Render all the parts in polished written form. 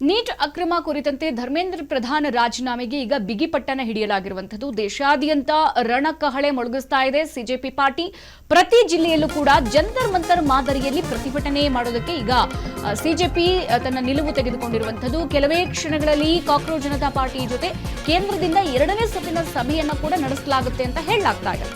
Neat ಅಕ್ರಮ ಕುರಿತಂತೆ ಧರ್ಮೇಂದ್ರ ಪ್ರಧಾನ್ ರಾಜೀನಾಮೆಗೆ ಈಗ ಬಿಗಿಪಟ್ಟನ ಹಿಡಿಯಲಾಗಿರುವಂತದ್ದು. ದೇಶಾದ್ಯಂತ ರಣಕಹಳೆ ಮೊಳಗಿಸ್ತಾ ಇದೆ ಸಿಜೆಪಿ ಪಾರ್ಟಿ. ಪ್ರತಿ ಜಿಲ್ಲೆಯಲ್ಲೂ ಕೂಡ ಜಂತರ್ ಮಂತರ್ ಮಾದರಿಯಲ್ಲಿ ಪ್ರತಿಭಟನೆ ಮಾಡೋದಕ್ಕೆ ಈಗ ಸಿಜೆಪಿ ತನ್ನ ನಿಲುವು ತೆಗೆದುಕೊಂಡಿರುವಂತದ್ದು. ಕೆಲವೇ ಕ್ಷಣಗಳಲ್ಲಿ ಕಾಕ್ರೋಚ್ ಜನತಾ ಪಾರ್ಟಿ ಜೊತೆ ಕೇಂದ್ರದಿಂದ 2ನೇ ಸುತ್ತಿನ ಸಭೆಯನ್ನ ಕೂಡ ನಡೆಸಲಾಗುತ್ತೆ ಅಂತ ಹೇಳಲಾಗ್ತಾ ಇದೆ.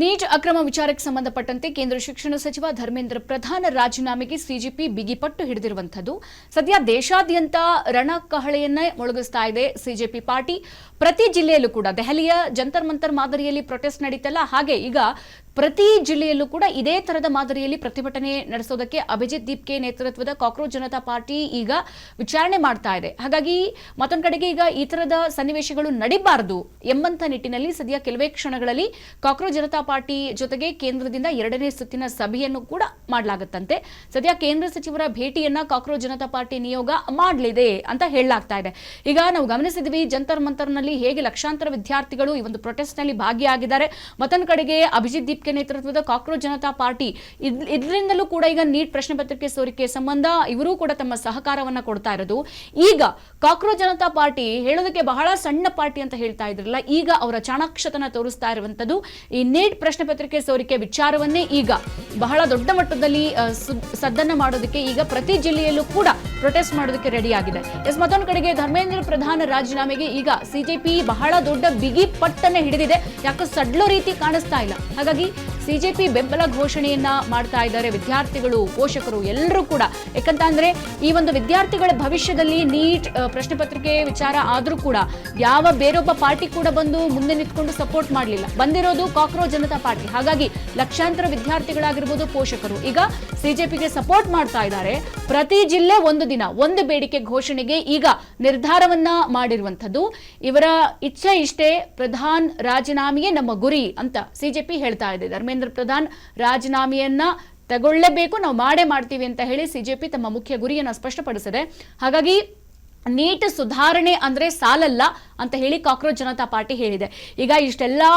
ನೀಟ್ ಅಕ್ರಮ ವಿಚಾರಕ್ಕೆ ಸಂಬಂಧಪಟ್ಟಂತೆ ಕೇಂದ್ರ ಶಿಕ್ಷಣ ಸಚಿವ ಧರ್ಮೇಂದ್ರ ಪ್ರಧಾನ್ ರಾಜೀನಾಮೆಗೆ ಸಿಜೆಪಿ ಬಿಗಿಪಟ್ಟು ಹಿಡಿದಿರುವಂತದ್ದು. ಸದ್ಯ ದೇಶಾದ್ಯಂತ ರಣಕಹಳೆಯನ್ನೇ ಮೊಳಗಿಸ್ತಾ ಇದೆ ಸಿಜೆಪಿ ಪಾರ್ಟಿ. ಪ್ರತಿ ಜಿಲ್ಲೆಯಲ್ಲೂ ಕೂಡ ದೆಹಲಿಯ ಜಂತರ್ ಮಂತರ್ ಮಾದರಿಯಲ್ಲಿ ಪ್ರೊಟೆಸ್ಟ್ ನಡೀತಲ್ಲ, ಹಾಗೆ ಈಗ ಪ್ರತಿ ಜಿಲ್ಲೆಯಲ್ಲೂ ಕೂಡ ಇದೇ ತರದ ಮಾದರಿಯಲ್ಲಿ ಪ್ರತಿಭಟನೆ ನಡೆಸೋದಕ್ಕೆ ಅಭಿಜಿತ್ ದೀಪ್ಕೆ ನೇತೃತ್ವದ ಕಾಕ್ರೋಚ್ ಜನತಾ ಪಾರ್ಟಿ ಈಗ ವಿಚಾರಣೆ ಮಾಡ್ತಾ ಇದೆ. ಹಾಗಾಗಿ ಮತ್ತೊಂದು ಕಡೆಗೆ ಈಗ ಈ ತರದ ಸನ್ನಿವೇಶಗಳು ನಡೀಬಾರದು ಎಂಬಂತ ನಿಟ್ಟಿನಲ್ಲಿ ಸದ್ಯ ಕೆಲವೇ ಕ್ಷಣಗಳಲ್ಲಿ ಕಾಕ್ರೋಚ್ ಜನತಾ ಪಾರ್ಟಿ ಜೊತೆಗೆ ಕೇಂದ್ರದಿಂದ 2ನೇ ಸುತ್ತಿನ ಸಭೆಯನ್ನು ಕೂಡ ಮಾಡಲಾಗುತ್ತಂತೆ. ಸದ್ಯ ಕೇಂದ್ರ ಸಚಿವರ ಭೇಟಿಯನ್ನ ಕಾಕ್ರೋಚ್ ಜನತಾ ಪಾರ್ಟಿ ನಿಯೋಗ ಮಾಡಲಿದೆ ಅಂತ ಹೇಳಲಾಗ್ತಾ ಇದೆ. ಈಗ ನಾವು ಗಮನಿಸಿದ್ವಿ ಜಂತರ್ ಮಂತರ್ನಲ್ಲಿ ಹೇಗೆ ಲಕ್ಷಾಂತರ ವಿದ್ಯಾರ್ಥಿಗಳು ಈ ಒಂದು ಪ್ರೊಟೆಸ್ಟ್ ನಲ್ಲಿ ಭಾಗಿಯಾಗಿದ್ದಾರೆ. ಮತ್ತೊಂದು ಕಡೆಗೆ ಅಭಿಜಿತ್ ದೀಪ್ಕೆ ನೇತೃತ್ವದ ಕಾಕ್ರೋಚ್ ಜನತಾ ಪಾರ್ಟಿ ಇದರಿಂದಲೂ ಕೂಡ ಈಗ ನೀಟ್ ಪ್ರಶ್ನೆ ಪತ್ರಿಕೆ ಸೋರಿಕೆ ಸಂಬಂಧ ಇವರು ಕೂಡ ತಮ್ಮ ಸಹಕಾರವನ್ನ ಕೊಡ್ತಾ ಇರೋದು. ಈಗ ಕಾಕ್ರೋಚ್ ಜನತಾ ಪಾರ್ಟಿ ಹೇಳೋದಕ್ಕೆ ಬಹಳ ಸಣ್ಣ ಪಾರ್ಟಿ ಅಂತ ಹೇಳ್ತಾ ಇದ್ರಲ್ಲ, ಈಗ ಅವರ ಚಾಣಾಕ್ಷತನ ತೋರಿಸ್ತಾ ಇರುವಂತದ್ದು ಈ ನೀಟ್ ಪ್ರಶ್ನೆ ಪತ್ರಿಕೆ ಸೋರಿಕೆ ವಿಚಾರವನ್ನೇ ಈಗ ಬಹಳ ದೊಡ್ಡ ಮಟ್ಟದಲ್ಲಿ ಸದ್ದನ್ನ ಮಾಡೋದಕ್ಕೆ ಈಗ ಪ್ರತಿ ಜಿಲ್ಲೆಯಲ್ಲೂ ಕೂಡ ಪ್ರೊಟೆಸ್ಟ್ ಮಾಡೋದಕ್ಕೆ ರೆಡಿ ಆಗಿದೆ. ಮತ್ತೊಂದು ಕಡೆಗೆ ಧರ್ಮೇಂದ್ರ ಪ್ರಧಾನ್ ರಾಜೀನಾಮೆಗೆ ಈಗ ಸಿಜೆಪಿ ಬಹಳ ದೊಡ್ಡ ಬಿಗಿ ಪಟ್ಟನ್ನ ಹಿಡಿದಿದೆ. ಯಾಕೆ ಸಡ್ಲೋ ರೀತಿ ಕಾಣಿಸ್ತಾ ಇಲ್ಲ. ಹಾಗಾಗಿ ಸಿಜೆಪಿ ಬೆಂಬಲ ಘೋಷಣೆಯನ್ನ ಮಾಡ್ತಾ ಇದ್ದಾರೆ ವಿದ್ಯಾರ್ಥಿಗಳು, ಪೋಷಕರು ಎಲ್ಲರೂ ಕೂಡ. ಯಾಕಂತಂದ್ರೆ ಈ ಒಂದು ವಿದ್ಯಾರ್ಥಿಗಳ ಭವಿಷ್ಯದಲ್ಲಿ ನೀಟ್ ಪ್ರಶ್ನೆ ಪತ್ರಿಕೆ ವಿಚಾರ ಆದ್ರೂ ಕೂಡ ಯಾವ ಬೇರೊಬ್ಬ ಪಾರ್ಟಿ ಕೂಡ ಬಂದು ಮುಂದೆ ನಿಂತ್ಕೊಂಡು ಸಪೋರ್ಟ್ ಮಾಡಲಿಲ್ಲ. ಬಂದಿರೋದು ಕಾಕ್ರೋಚ್ ಜನತಾ ಪಾರ್ಟಿ. ಹಾಗಾಗಿ ಲಕ್ಷಾಂತರ ವಿದ್ಯಾರ್ಥಿಗಳಾಗಿರ್ಬೋದು, ಪೋಷಕರು ಈಗ ಸಿಜೆಪಿಗೆ ಸಪೋರ್ಟ್ ಮಾಡ್ತಾ ಇದ್ದಾರೆ. ಪ್ರತಿ ಜಿಲ್ಲೆ ಒಂದು ದಿನ ಒಂದು ಬೇಡಿಕೆ ಘೋಷಣೆಗೆ ಈಗ ನಿರ್ಧಾರವನ್ನ ಮಾಡಿರುವಂತದ್ದು. ಇವರ ಇಚ್ಛೆ ಇಷ್ಟೇ, ಪ್ರಧಾನ್ ರಾಜೀನಾಮೆಯೇ ನಮ್ಮ ಗುರಿ ಅಂತ ಸಿಜೆಪಿ ಹೇಳ್ತಾ ಇದೆ. ಧರ್ಮೇಂದ್ರ ಪ್ರಧಾನ್ ರಾಜೀನಾಮೆಯನ್ನ ತಗೊಳ್ಳೇಬೇಕು, ನಾವು ಮಾಡೇ ಮಾಡ್ತೀವಿ ಅಂತ ಹೇಳಿ ಸಿಜೆಪಿ ತಮ್ಮ ಮುಖ್ಯ ಗುರಿಯನ್ನ ಸ್ಪಷ್ಟಪಡಿಸಿದೆ. ಹಾಗಾಗಿ ನೀಟ್ ಸುಧಾರಣೆ ಅಂದ್ರೆ ಸಾಲಲ್ಲ ಅಂತ ಹೇಳಿ ಕಾಕ್ರೋಚ್ ಜನತಾ ಪಾರ್ಟಿ ಹೇಳಿದೆ. ಈಗ ಇಷ್ಟೆಲ್ಲಾ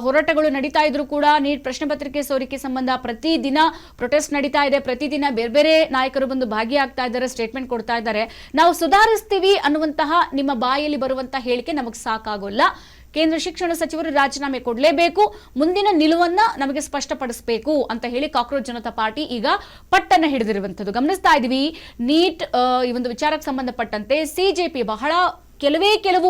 ಹೋರಾಟಗಳು ನಡೀತಾ ಇದ್ರು ಕೂಡ ನೀಟ್ ಪ್ರಶ್ನೆ ಪತ್ರಿಕೆ ಸೋರಿಕೆ ಸಂಬಂಧ ಪ್ರತಿದಿನ ಪ್ರೊಟೆಸ್ಟ್ ನಡೀತಾ ಇದೆ. ಪ್ರತಿದಿನ ಬೇರೆ ಬೇರೆ ನಾಯಕರು ಬಂದು ಭಾಗಿಯಾಗ್ತಾ ಇದ್ದಾರೆ, ಸ್ಟೇಟ್ಮೆಂಟ್ ಕೊಡ್ತಾ ಇದ್ದಾರೆ. ನಾವು ಸುಧಾರಿಸ್ತೀವಿ ಅನ್ನುವಂತಹ ನಿಮ್ಮ ಬಾಯಲ್ಲಿ ಬರುವಂತಹ ಹೇಳಿಕೆ ನಮಗೆ ಸಾಕಾಗೋಲ್ಲ. ಕೇಂದ್ರ ಶಿಕ್ಷಣ ಸಚಿವರು ರಾಜೀನಾಮೆ ಕೊಡಲೇಬೇಕು, ಮುಂದಿನ ನಿಲುವನ್ನ ನಮಗೆ ಸ್ಪಷ್ಟಪಡಿಸಬೇಕು ಅಂತ ಹೇಳಿ ಕಾಕ್ರೋಚ್ ಜನತಾ ಪಾರ್ಟಿ ಈಗ ಪಟ್ಟನ್ನ ಹಿಡಿದಿರುವಂತದ್ದು ಗಮನಿಸ್ತಾ ಇದೀವಿ. ನೀಟ್ ಈ ಒಂದು ವಿಚಾರಕ್ಕೆ ಸಂಬಂಧಪಟ್ಟಂತೆ ಸಿಜೆಪಿ ಬಹಳ ಕೆಲವು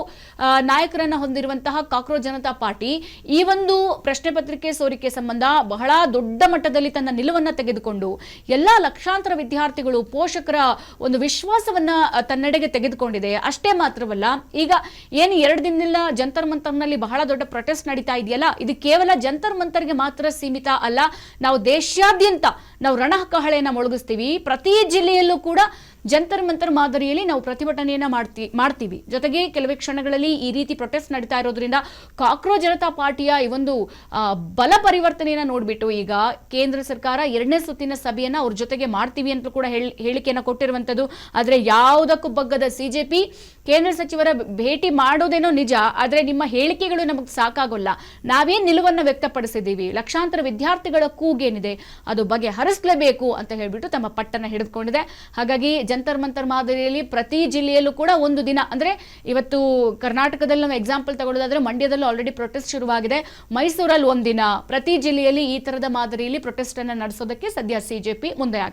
ನಾಯಕರನ್ನ ಹೊಂದಿರುವಂತಹ ಕಾಕ್ರೋಚ್ ಜನತಾ ಪಾರ್ಟಿ ಈ ಒಂದು ಪ್ರಶ್ನೆ ಪತ್ರಿಕೆ ಸೋರಿಕೆ ಸಂಬಂಧ ಬಹಳ ದೊಡ್ಡ ಮಟ್ಟದಲ್ಲಿ ತನ್ನ ನಿಲುವನ್ನ ತೆಗೆದುಕೊಂಡು ಎಲ್ಲಾ ಲಕ್ಷಾಂತರ ವಿದ್ಯಾರ್ಥಿಗಳು, ಪೋಷಕರ ಒಂದು ವಿಶ್ವಾಸವನ್ನ ತನ್ನೆಡೆಗೆ ತೆಗೆದುಕೊಂಡಿದೆ. ಅಷ್ಟೇ ಮಾತ್ರವಲ್ಲ, ಈಗ ಏನು 2 ದಿನದಿಂದ ಜಂತರ್ ಮಂತರ್ನಲ್ಲಿ ಬಹಳ ದೊಡ್ಡ ಪ್ರೊಟೆಸ್ಟ್ ನಡೀತಾ ಇದೆಯಲ್ಲ, ಇದು ಕೇವಲ ಜಂತರ್ ಮಂತರ್ಗೆ ಮಾತ್ರ ಸೀಮಿತ ಅಲ್ಲ. ನಾವು ದೇಶಾದ್ಯಂತ ನಾವು ರಣಕಹಳೆಯನ್ನ ಮೊಳಗಿಸ್ತೀವಿ. ಪ್ರತಿ ಜಿಲ್ಲೆಯಲ್ಲೂ ಕೂಡ ಜಂತರ್ ಮಂತರ್ ಮಾದರಿಯಲ್ಲಿ ನಾವು ಪ್ರತಿಭಟನೆಯನ್ನ ಮಾಡ್ತೀವಿ. ಜೊತೆಗೆ ಕೆಲವೇ ಕ್ಷಣಗಳಲ್ಲಿ ಈ ರೀತಿ ಪ್ರೊಟೆಸ್ಟ್ ನಡೀತಾ ಇರೋದ್ರಿಂದ ಕಾಕ್ರೋಚ್ ಜನತಾ ಪಾರ್ಟಿಯ ಈ ಒಂದು ಬಲ ಪರಿವರ್ತನೆಯನ್ನ ನೋಡ್ಬಿಟ್ಟು ಈಗ ಕೇಂದ್ರ ಸರ್ಕಾರ 2ನೇ ಸುತ್ತಿನ ಸಭೆಯನ್ನ ಅವ್ರ ಜೊತೆಗೆ ಮಾಡ್ತೀವಿ ಅಂತ ಕೂಡ ಹೇಳಿಕೆಯನ್ನ ಕೊಟ್ಟಿರುವಂತದ್ದು. ಆದ್ರೆ ಯಾವುದಕ್ಕೂ ಬಗ್ಗದ ಸಿಜೆಪಿ ಕೇಂದ್ರ ಸಚಿವರ ಭೇಟಿ ಮಾಡೋದೇನೋ ನಿಜ, ಆದ್ರೆ ನಿಮ್ಮ ಹೇಳಿಕೆಗಳು ನಮಗೆ ಸಾಕಾಗೋಲ್ಲ. ನಾವೇನ್ ನಿಲುವನ್ನ ವ್ಯಕ್ತಪಡಿಸಿದ್ದೀವಿ, ಲಕ್ಷಾಂತರ ವಿದ್ಯಾರ್ಥಿಗಳ ಕೂಗೇನಿದೆ ಅದು ಬಗೆಹರಿಸಲೇಬೇಕು ಅಂತ ಹೇಳ್ಬಿಟ್ಟು ತಮ್ಮ ಪಟ್ಟನ್ನ ಹಿಡಿದುಕೊಂಡಿದೆ. ಹಾಗಾಗಿ ಜಂತರ್ ಮಂತರ್ ಮಾದರಿಯಲ್ಲಿ ಪ್ರತಿ ಜಿಲ್ಲೆಯಲ್ಲೂ ಕೂಡ ಒಂದು ದಿನ, ಅಂದ್ರೆ ಇವತ್ತು ಕರ್ನಾಟಕದಲ್ಲಿ ನಾವು ಎಕ್ಸಾಂಪಲ್ ತಗೊಳ್ಳೋದಾದ್ರೆ ಮಂಡ್ಯದಲ್ಲೂ ಆಲ್ರೆಡಿ ಪ್ರೊಟೆಸ್ಟ್ ಶುರುವಾಗಿದೆ. ಮೈಸೂರಲ್ಲಿ ಒಂದಿನ, ಪ್ರತಿ ಜಿಲ್ಲೆಯಲ್ಲಿ ಈ ತರದ ಮಾದರಿಯಲ್ಲಿ ಪ್ರೊಟೆಸ್ಟ್ ಅನ್ನು ನಡೆಸೋದಕ್ಕೆ ಸದ್ಯ ಸಿಜೆಪಿ ಮುಂದೆ